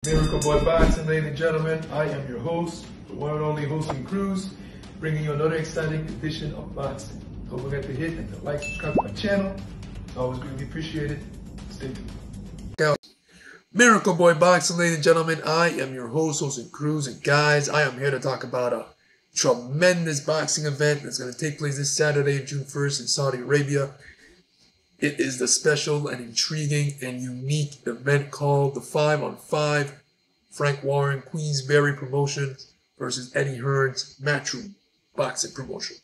Miracle Boy Boxing, ladies and gentlemen. I am your host, the one and only hosting Cruz, bringing you another exciting edition of boxing. Don't forget to hit and like, subscribe to my channel. It's always greatly appreciated. Stay tuned. Miracle Boy Boxing, ladies and gentlemen. I am your host, hosting Cruz, and guys, I am here to talk about a tremendous boxing event that's going to take place this Saturday, June 1st in Saudi Arabia. It is the special and intriguing and unique event called the 5-on-5 Frank Warren Queensberry promotion versus Eddie Hearns Matchroom boxing promotion.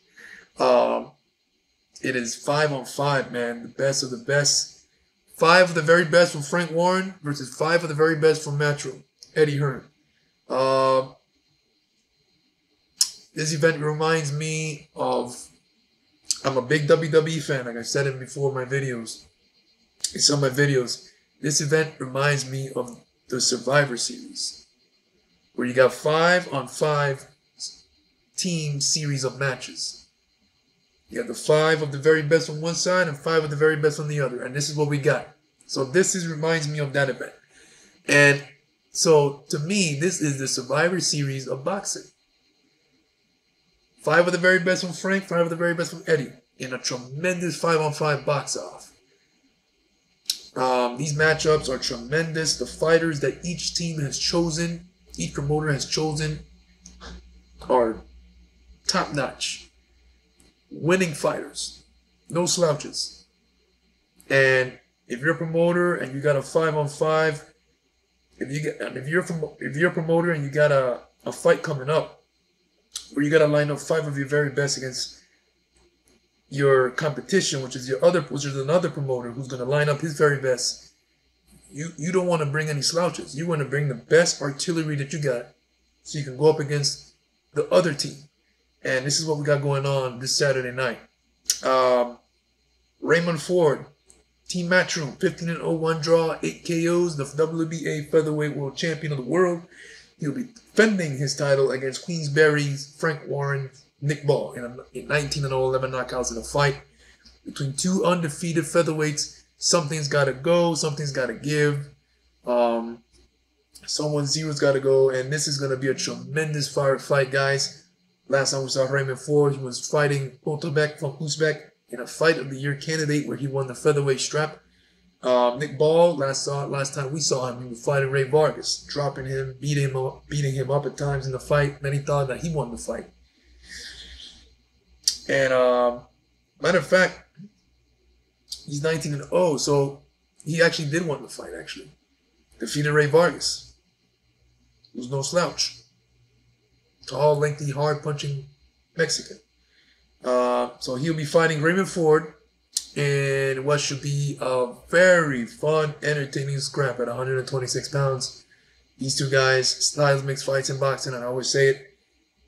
It is 5-on-5, man, the best of the best. 5 of the very best from Frank Warren versus 5 of the very best from Matchroom, Eddie Hearns. This event reminds me of, I'm a big WWE fan, like I said in before my videos. In some of my videos, this event reminds me of the Survivor Series, where you got 5-on-5 team series of matches. You got the 5 of the very best on one side and 5 of the very best on the other, and this is what we got. So this reminds me of that event. And so to me, this is the Survivor Series of boxing. 5 of the very best from Frank, 5 of the very best from Eddie, in a tremendous 5-on-5 box-off. These matchups are tremendous. The fighters that each team has chosen, each promoter has chosen, are top-notch. Winning fighters. No slouches. And if you're a promoter and you got a 5-on-5, if you're a promoter and you got a fight coming up, where you got to line up 5 of your very best against your competition, which is another promoter who's going to line up his very best. You don't want to bring any slouches. You want to bring the best artillery that you got, so you can go up against the other team. And this is what we got going on this Saturday night. Raymond Ford, Team Matchroom, 15-0, draw, 8 KOs, the WBA featherweight world champion of the world. He'll be defending his title against Queensberry's Frank Warren Nick Ball in 19-0, 11 knockouts in a fight between 2 undefeated featherweights. Something's got to go. Something's got to give. Someone's zero's got to go. And this is going to be a tremendous fight, guys. Last time we saw Raymond Ford, he was fighting Potobek from Uzbek in a Fight of the Year candidate where he won the featherweight strap. Nick Ball, last time we saw him, he was fighting Ray Vargas, dropping him, beating him up at times in the fight. Then he thought that he won the fight. And matter of fact, he's 19-0, so he actually did win the fight. Actually, defeated Ray Vargas, who's no slouch, tall, lengthy, hard-punching Mexican. So he'll be fighting Raymond Ford in what should be a very fun, entertaining scrap at 126 pounds. These two guys, styles makes fights in boxing, and I always say it.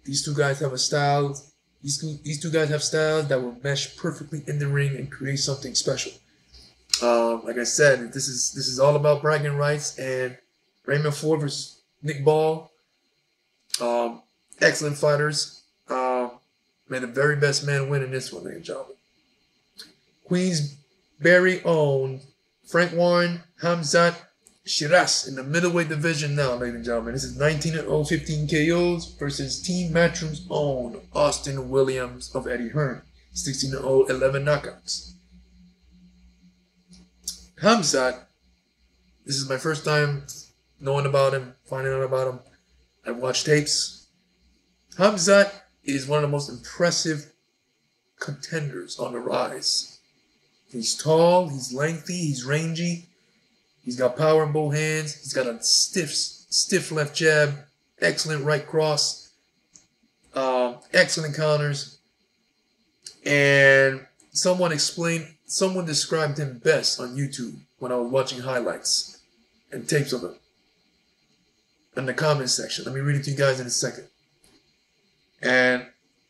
These two guys have a style. These two guys have styles that will mesh perfectly in the ring and create something special. Like I said, this is all about bragging rights, and Raymond Ford versus Nick Ball. Excellent fighters. May the very best man win in this one, ladies and gentlemen. Queensberry owned Frank Warren Hamzat Shiraz in the middleweight division now, ladies and gentlemen. This is 19-0, 15 KOs versus Team Matchroom's own Austin Williams of Eddie Hearns, 16-0, 11 knockouts. Hamzat, this is my first time knowing about him, finding out about him. I've watched tapes. Hamzat is one of the most impressive contenders on the rise. He's tall, he's lengthy, he's rangy. He's got power in both hands. He's got a stiff left jab, excellent right cross, excellent counters. And someone described him best on YouTube when I was watching highlights and tapes of him in the comment section. Let me read it to you guys in a second. And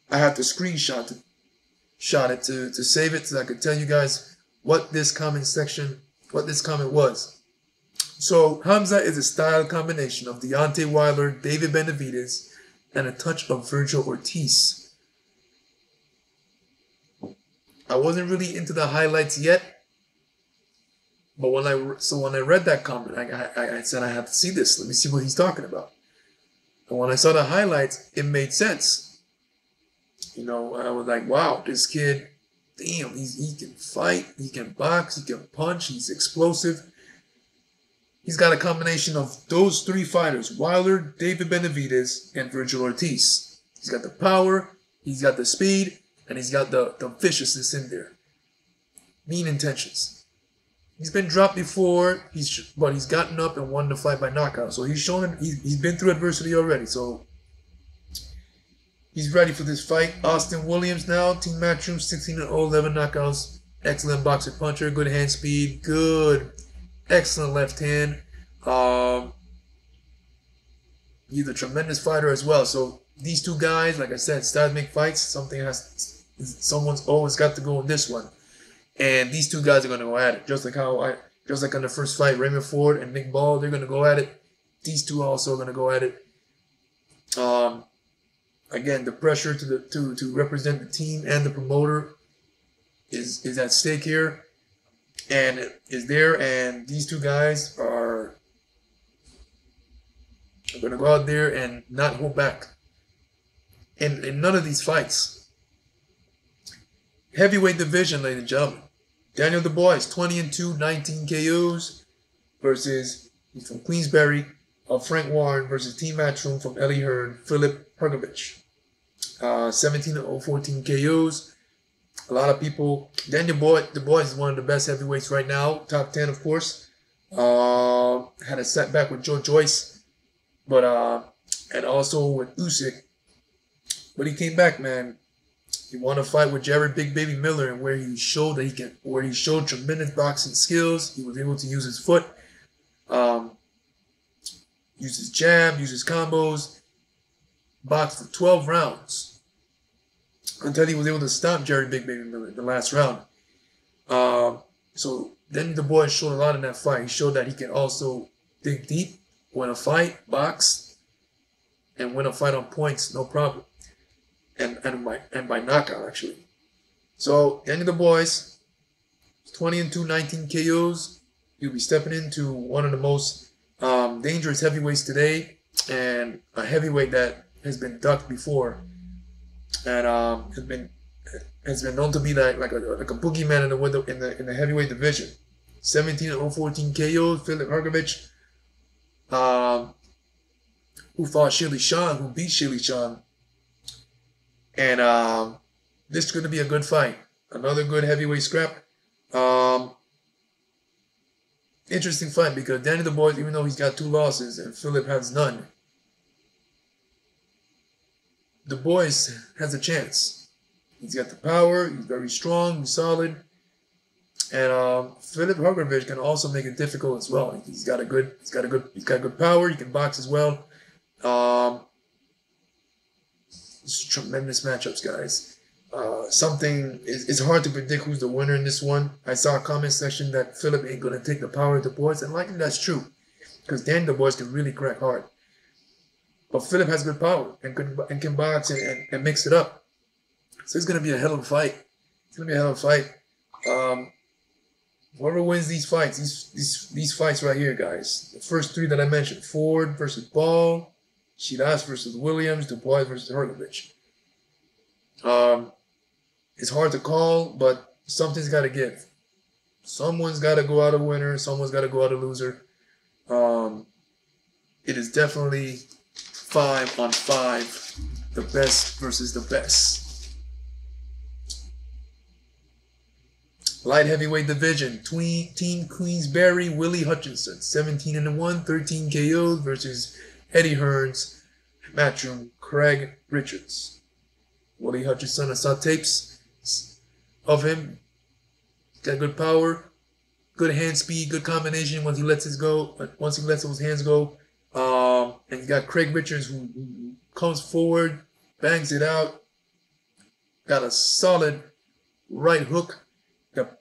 I have to screenshot it to save it so I could tell you guys what this comment was. So Hamzat is a style combination of Deontay Wilder, David Benavidez, and a touch of Virgil Ortiz. I wasn't really into the highlights yet, But when I read that comment, I said I have to see this. Let me see what he's talking about. And when I saw the highlights, it made sense. You know, I was like, wow, this kid, damn, he can fight, he can box, he can punch, he's explosive. He's got a combination of those three fighters, Wilder, David Benavidez, and Virgil Ortiz. He's got the power, he's got the speed, and he's got the viciousness in there. Mean intentions. He's been dropped before, but he's gotten up and won the fight by knockout. So he's shown he's been through adversity already. So he's ready for this fight. Austin Williams now, Team Matchroom, 16-0, 11 knockouts. Excellent boxer puncher, good hand speed, good, excellent left hand. He's a tremendous fighter as well. So these two guys, like I said, start to make fights. Someone's always got to go in this one. And these two guys are going to go at it. Just like on the first fight, Raymond Ford and Nick Ball, they're going to go at it. These two also are going to go at it. Again, the pressure to represent the team and the promoter is at stake here, and is there. And these two guys are going to go out there and not hold back. In none of these fights. Heavyweight division, ladies and gentlemen. Daniel Dubois, 20-2, 19 KOs versus, he's from Queensberry, Frank Warren versus Team Matchroom from Eddie Hearns, Filip Hrgovic. 17-0, 14 KOs. A lot of people, Daniel Dubois is one of the best heavyweights right now, top 10 of course. Had a setback with Joe Joyce, but and also with Usyk. But he came back, man. He won a fight with Jared Big Baby Miller, and where he showed tremendous boxing skills. He was able to use his foot, use his jab, use his combos, boxed for 12 rounds until he was able to stop Jared Big Baby Miller in the last round. So then the boy showed a lot in that fight. He showed that he can also dig deep, win a fight, box, and win a fight on points, no problem. And by knockout, actually. So, Daniel Dubois, 20-2, 19 KOs. He'll be stepping into one of the most dangerous heavyweights today, and a heavyweight that has been ducked before, and has been known to be like a boogeyman in the heavyweight division. 17-0, 14 KOs. Filip Hrgovic, who fought Shilly Sean, who beat Shilly Sean. And this is going to be a good fight. Another good heavyweight scrap. Interesting fight because Daniel Dubois, even though he's got 2 losses and Filip has none, Dubois has a chance. He's got the power. He's very strong. He's solid. And Filip Hrgovic can also make it difficult as well. He's got good power. He can box as well. Tremendous matchups, guys. It's hard to predict who's the winner in this one. I saw a comment section that Filip ain't gonna take the power of Dubois, and likely that's true, because Daniel Dubois can really crack hard. But Filip has good power and can box and mix it up. So it's gonna be a hell of a fight. It's gonna be a hell of a fight. Whoever wins these fights, these fights right here, guys. The first 3 that I mentioned: Ford versus Ball, Shiraz versus Williams, Dubois versus Hrgovic. It's hard to call, but something's got to give. Someone's got to go out a winner. Someone's got to go out a loser. It is definitely 5-on-5, the best versus the best. Light heavyweight division, Team Queensberry, Willie Hutchinson, 17-1, 13 KOs versus Eddie Hearns, Matchroom, Craig Richards. Willie Hutchinson, I saw tapes of him. Got good power, good hand speed, good combination once he lets those hands go. And you got Craig Richards who comes forward, bangs it out. Got a solid right hook that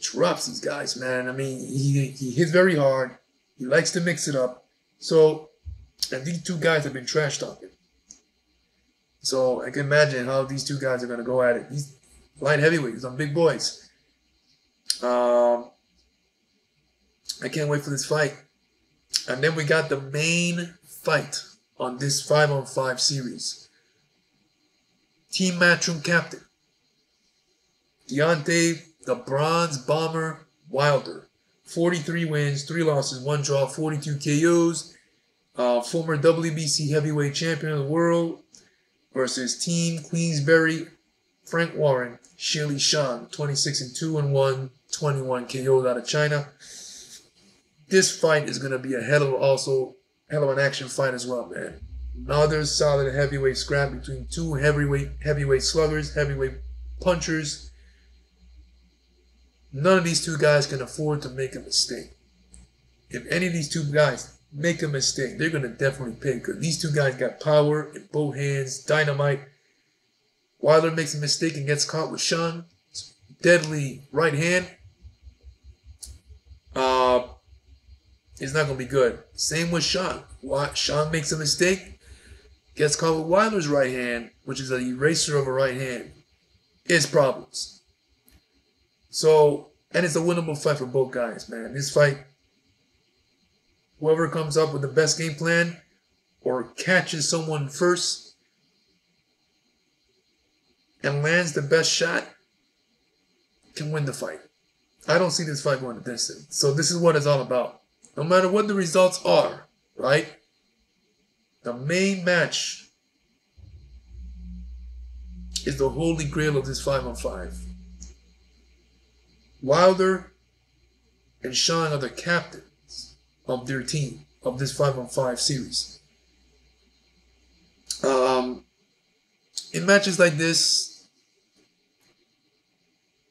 drops these guys, man. I mean, he hits very hard. He likes to mix it up. So, and these two guys have been trash talking. So I can imagine how these two guys are going to go at it. These light heavyweights, some big boys. I can't wait for this fight. And then we got the main fight on this 5-on-5 series. Team Matchroom captain, Deontay the Bronze Bomber Wilder. 43 wins, 3 losses, 1 draw, 42 KOs. Former WBC heavyweight champion of the world versus Team Queensberry, Frank Warren, Shirley Sean. 26-2-1, 21 KOs out of China. This fight is going to be a hell of an action fight as well, man. Another solid heavyweight scrap between two heavyweight sluggers, heavyweight punchers. None of these two guys can afford to make a mistake. If any of these two guys make a mistake, they're going to definitely pay, because these two guys got power in both hands, dynamite. Wilder makes a mistake and gets caught with Sean's deadly right hand. It's not going to be good. Same with Sean. Sean makes a mistake, gets caught with Wilder's right hand, which is an eraser of a right hand. It's problems. So, and it's a winnable fight for both guys, man. This fight, whoever comes up with the best game plan or catches someone first and lands the best shot can win the fight. I don't see this fight going the distance. So this is what it's all about. No matter what the results are, right? The main match is the holy grail of this 5-on-5. Wilder and Sean are the captains of their team, of this 5-on-5 series. In matches like this,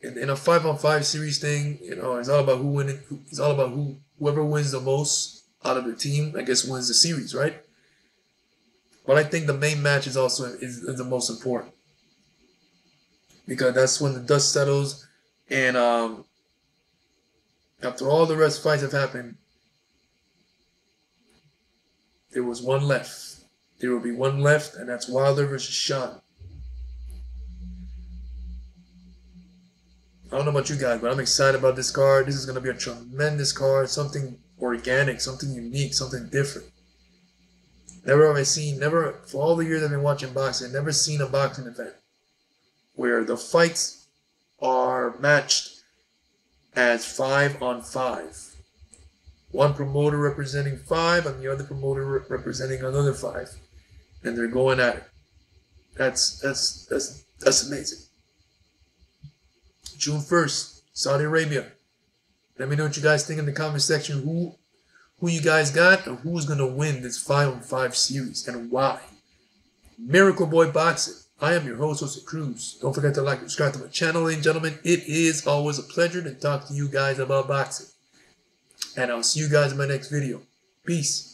in a 5-on-5 series thing, you know, it's all about who wins. It's all about whoever wins the most out of the team, I guess, wins the series, right? But I think the main match is also is the most important, because that's when the dust settles, and after all the rest fights have happened, there was one left. There will be one left, and that's Wilder versus Sean. I don't know about you guys, but I'm excited about this card. This is going to be a tremendous card, something organic, something unique, something different. Never have I seen, for all the years I've been watching boxing, never seen a boxing event where the fights are matched as 5-on-5. One promoter representing 5 and the other promoter representing another 5. And they're going at it. That's amazing. June 1st, Saudi Arabia. Let me know what you guys think in the comment section. Who you guys got and who's going to win this 5-on-5 series and why. Miracle Boy Boxing. I am your host, Jose Cruz. Don't forget to like and subscribe to my channel, ladies and gentlemen. It is always a pleasure to talk to you guys about boxing. And I'll see you guys in my next video. Peace.